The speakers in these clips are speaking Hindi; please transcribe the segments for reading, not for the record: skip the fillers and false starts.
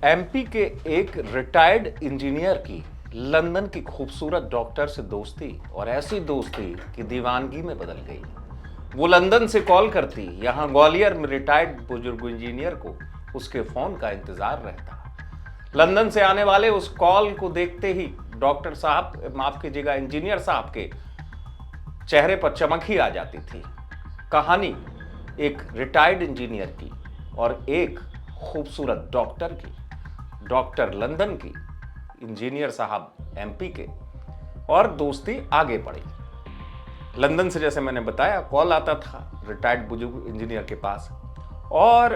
एमपी के एक रिटायर्ड इंजीनियर की लंदन की खूबसूरत डॉक्टर से दोस्ती, और ऐसी दोस्ती कि दीवानगी में बदल गई। वो लंदन से कॉल करती, यहां ग्वालियर में रिटायर्ड बुजुर्ग इंजीनियर को उसके फोन का इंतजार रहता। लंदन से आने वाले उस कॉल को देखते ही डॉक्टर साहब, माफ कीजिएगा, इंजीनियर साहब के चेहरे पर चमक ही आ जाती थी। कहानी एक रिटायर्ड इंजीनियर की और एक खूबसूरत डॉक्टर की। डॉक्टर लंदन की, इंजीनियर साहब एमपी के, और दोस्ती आगे बढ़ी। लंदन से, जैसे मैंने बताया, कॉल आता था रिटायर्ड बुजुर्ग इंजीनियर के पास, और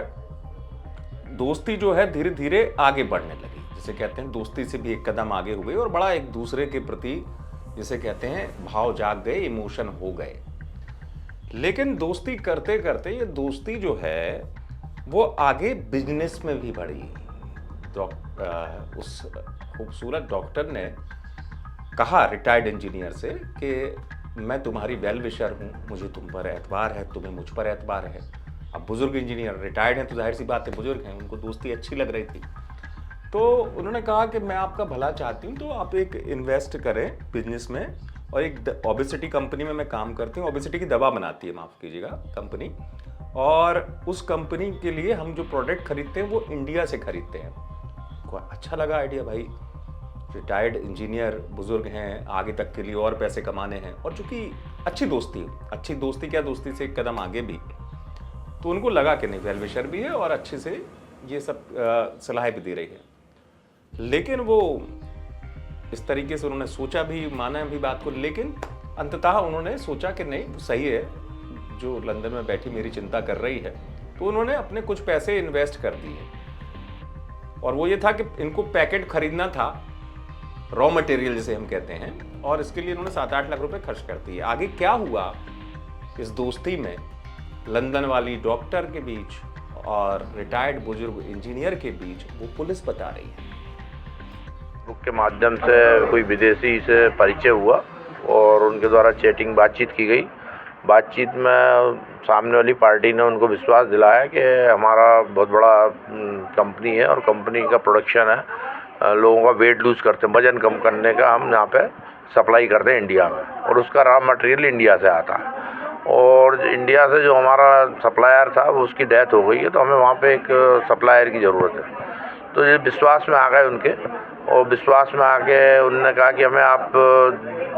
दोस्ती जो है धीरे धीरे आगे बढ़ने लगी। जिसे कहते हैं दोस्ती से भी एक कदम आगे हो गई और बड़ा एक दूसरे के प्रति, जिसे कहते हैं, भाव जाग गए, इमोशन हो गए। लेकिन दोस्ती करते करते ये दोस्ती जो है वो आगे बिजनेस में भी बढ़ी। उस खूबसूरत डॉक्टर ने कहा रिटायर्ड इंजीनियर से कि मैं तुम्हारी वेल विशर हूँ, मुझे तुम पर एतबार है, तुम्हें मुझ पर एतबार है। अब बुजुर्ग इंजीनियर रिटायर्ड हैं तो जाहिर सी बात है, बुजुर्ग हैं, उनको दोस्ती अच्छी लग रही थी। तो उन्होंने कहा कि मैं आपका भला चाहती हूँ, तो आप एक इन्वेस्ट करें बिजनेस में, और एक ओबेसिटी कंपनी में मैं काम करती हूँ। ओबेसिटी की दवा बनाती है, माफ़ कीजिएगा, कंपनी। और उस कंपनी के लिए हम जो प्रोडक्ट खरीदते हैं वो इंडिया से खरीदते हैं। को अच्छा लगा आइडिया, भाई रिटायर्ड इंजीनियर बुजुर्ग हैं, आगे तक के लिए और पैसे कमाने हैं, और चूंकि अच्छी दोस्ती क्या, दोस्ती से एक कदम आगे भी, तो उनको लगा कि नहीं, वेल विशर भी है और अच्छे से ये सब सलाह भी दे रही है। लेकिन वो इस तरीके से उन्होंने सोचा भी, माना भी बात को, लेकिन अंततः उन्होंने सोचा कि नहीं, सही है, जो लंदन में बैठी मेरी चिंता कर रही है। तो उन्होंने अपने कुछ पैसे इन्वेस्ट कर दिए, और वो ये था कि इनको पैकेट खरीदना था, रॉ मटेरियल जिसे हम कहते हैं, और इसके लिए इन्होंने 7-8 लाख रुपए खर्च कर दिए। आगे क्या हुआ इस दोस्ती में, लंदन वाली डॉक्टर के बीच और रिटायर्ड बुजुर्ग इंजीनियर के बीच, वो पुलिस बता रही है। बुक के माध्यम से कोई विदेशी से परिचय हुआ और उनके द्वारा चैटिंग बातचीत की गई। बातचीत में सामने वाली पार्टी ने उनको विश्वास दिलाया कि हमारा बहुत बड़ा कंपनी है और कंपनी का प्रोडक्शन है, लोगों का वेट लूज़ करते हैं, वजन कम करने का, हम यहाँ पे सप्लाई करते हैं इंडिया में, और उसका रॉ मटेरियल इंडिया से आता है। और इंडिया से जो हमारा सप्लायर था वो उसकी डेथ हो गई है, तो हमें वहाँ पे एक सप्लायर की ज़रूरत है। तो ये विश्वास में आ गए उनके, और विश्वास में आके उन्होंने कहा कि हमें आप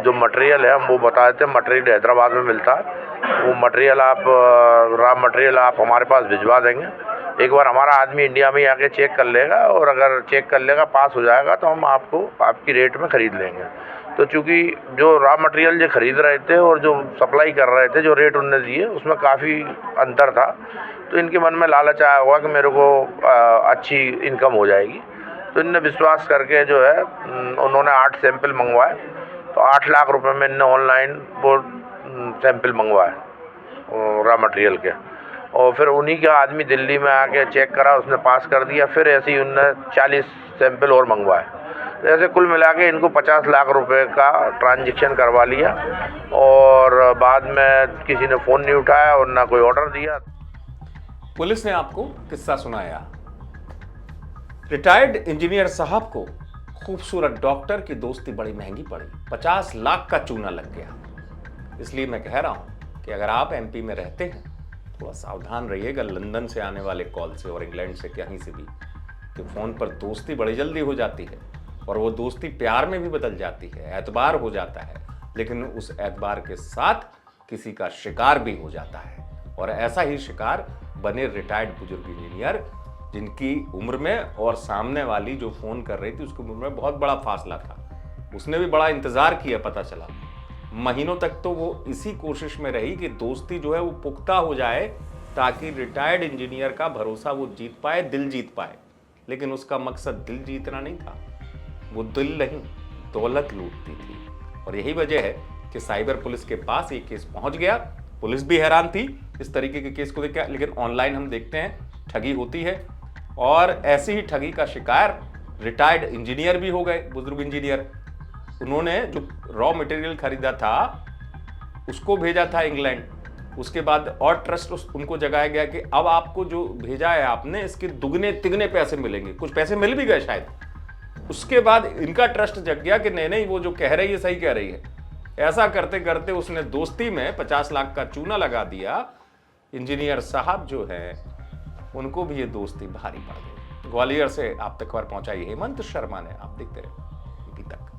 जो मटेरियल है हम वो बता देते हैं, मटेरियल हैदराबाद में मिलता है, वो मटेरियल आप, रॉ मटेरियल आप हमारे पास भिजवा देंगे। एक बार हमारा आदमी इंडिया में आके चेक कर लेगा, और अगर चेक कर लेगा, पास हो जाएगा, तो हम आपको आपकी रेट में ख़रीद लेंगे। तो चूँकि जो रॉ मटेरियल जो ख़रीद रहे थे और जो सप्लाई कर रहे थे, जो रेट उन्होंने दिए उसमें काफ़ी अंतर था। तो इनके मन में लालच आया होगा कि मेरे को अच्छी इनकम हो जाएगी। तो इनने विश्वास करके जो है उन्होंने 8 सैंपल मंगवाए। तो 8 लाख रुपए में इनने ऑनलाइन वो सैंपल मंगवाए रॉ मटेरियल के, और फिर उन्हीं का आदमी दिल्ली में आके चेक करा, उसने पास कर दिया। फिर ऐसे ही उनने 40 सैंपल और मंगवाए। ऐसे कुल मिला के इनको 50 लाख रुपए का ट्रांजैक्शन करवा लिया, और बाद में किसी ने फ़ोन नहीं उठाया और ना कोई ऑर्डर दिया। पुलिस ने आपको किस्सा सुनाया। रिटायर्ड इंजीनियर साहब को खूबसूरत डॉक्टर की दोस्ती बड़ी महंगी पड़ी, 50 लाख का चूना लग गया। इसलिए मैं कह रहा हूं कि अगर आप एमपी में रहते हैं, थोड़ा सावधान रहिएगा लंदन से आने वाले कॉल से, और इंग्लैंड से, कहीं से भी, कि फ़ोन पर दोस्ती बड़ी जल्दी हो जाती है, और वो दोस्ती प्यार में भी बदल जाती है, एतबार हो जाता है, लेकिन उस एतबार के साथ किसी का शिकार भी हो जाता है। और ऐसा ही शिकार बने रिटायर्ड बुजुर्ग इंजीनियर, जिनकी उम्र में और सामने वाली जो फ़ोन कर रही थी उसकी उम्र में बहुत बड़ा फासला था। उसने भी बड़ा इंतज़ार किया, पता चला महीनों तक तो वो इसी कोशिश में रही कि दोस्ती जो है वो पुख्ता हो जाए, ताकि रिटायर्ड इंजीनियर का भरोसा वो जीत पाए, दिल जीत पाए। लेकिन उसका मकसद दिल जीतना नहीं था, वो दिल नहीं, दौलत लूटती थी। और यही वजह है कि साइबर पुलिस के पास ये केस पहुंच गया। पुलिस भी हैरान थी इस तरीके के केस को देख, लेकिन ऑनलाइन हम देखते हैं ठगी होती है, और ऐसी ही ठगी का शिकार रिटायर्ड इंजीनियर भी हो गए, बुजुर्ग इंजीनियर। उन्होंने जो रॉ मटेरियल खरीदा था उसको भेजा था इंग्लैंड, उसके बाद और ट्रस्ट उनको जगाया गया कि अब आपको जो भेजा है आपने इसके दुगने तिगने पैसे मिलेंगे, कुछ पैसे मिल भी गए शायद। उसके बाद इनका ट्रस्ट जग गया कि नहीं नहीं वो जो कह रही है सही कह रही है। ऐसा करते करते उसने दोस्ती में 50 लाख का चूना लगा दिया। इंजीनियर साहब जो हैं उनको भी ये दोस्ती भारी पड़ गई। ग्वालियर से आप तक खबर पहुंचाई हेमंत शर्मा ने। आप देखते रहे अभी तक।